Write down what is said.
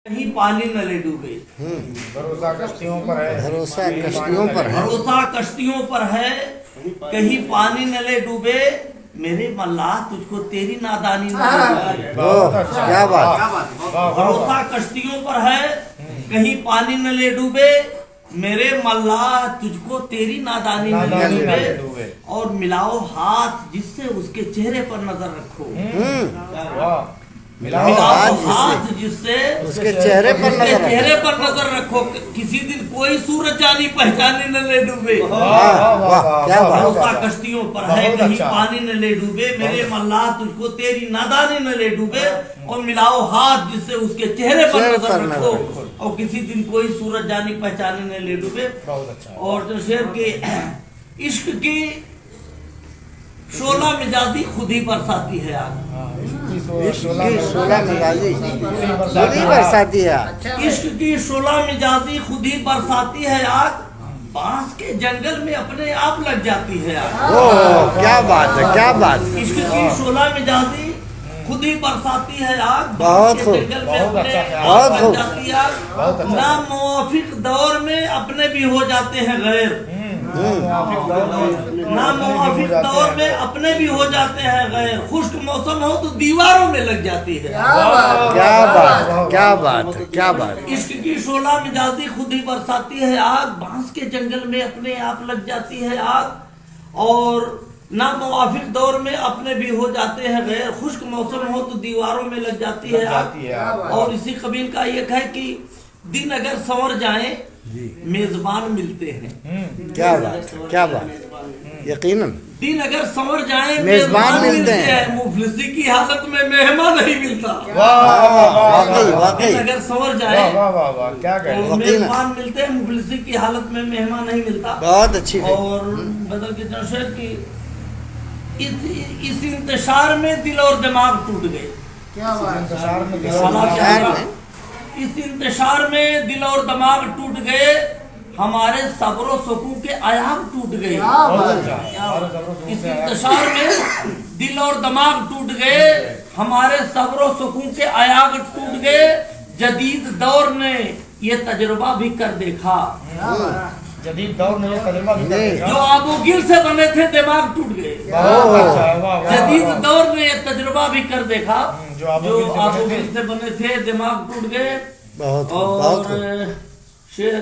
कहीं पानी न ले डूबे। भरोसा कश्तियों पर है। भरोसा कश्तियों पर है। भरोसा कश्तियों पर है, कहीं पानी न ले डूबे। मेरे मल्लाह तुझको तेरी नादानी न डूबे। क्या बात। भरोसा कश्तियों पर है, कहीं पानी न ले डूबे। मेरे मल्लाह तुझको तेरी नादानी न डूबे। और मिलाओ हाथ जिससे उसके चेहरे पर नजर रखो। मिलाओ हाथ जिससे उसके चेहरे पर नजर रखो। किसी दिन कोई सूरज जानी पहचानी न ले डूबे। क्या बात। भरोसा कश्तियों पर है, कहीं पानी न ले डूबे। मेरे मल्लाह तुझको तेरी नादानी न ले डूबे। और मिलाओ हाथ जिससे उसके चेहरे पर नजर रखो। और किसी दिन कोई सूरज जानी पहचानी न ले डूबे। और जो शेर के इश्क की शोला मिजाजी खुद ही बरसाती है आग। शोला मिजाजी खुद ही बरसाती है। इश्क की शोला मिजाजी खुद ही बरसाती है आग। बांस के जंगल में अपने आप लग जाती है आग। ओह क्या बात है, क्या बात। इश्क की शोला मिजाजी खुद ही बरसाती है आग। बहुत खूब, जंगल में अपने बहुत लग खूब। जाती है आग। ना मुवाफिक दौर में अपने भी हो जाते हैं गैर। ना मुवाफिक दौर में अपने भी हो जाते हैं गैर। खुश्क मौसम हो तो दीवारों में लग जाती है। क्या बात, क्या बात, क्या बात। इश्क की शोला मिजाजी खुद ही बरसाती है आग। बांस के जंगल में अपने आप लग जाती है आग। और ना मुवाफिक दौर में अपने भी हो जाते हैं गैर। खुश्क मौसम हो तो दीवारों में लग जाती है आग। और इसी कबील का एक है कि दिन अगर संवर जाए मेजबान मिलते हैं। क्या बात, क्या बात। यकीनन दिन अगर संवर जाए मेजबान मिलते हैं। मुफलिसी की हालत में मेहमान नहीं मिलता। वाकई दिन अगर संवर जाए क्या तो मेहमान मिलते हैं, मुफलिसी की हालत में मेहमान नहीं मिलता। बहुत अच्छी। और बदल के नशे की इस इंतशार में दिल और दिमाग टूट गए। इस इंतशार में दिल और दिमाग टूट गए। हमारे सब्र सुकून के आयाम टूट गए। इस इंतशार में दिल और दिमाग टूट गए। हमारे सब्र सुकून के आयाम टूट गए। जदीद दौर ने ये तजुर्बा भी कर देखा। जदीद दौर में तजुर्बा भी कर देखा। जो आबूगिल से बने थे दिमाग टूट गए। जदीद दौर ने ये तजुर्बा भी कर देखा। जो आबूगिल से बने थे दिमाग टूट गए। बहुत और शेर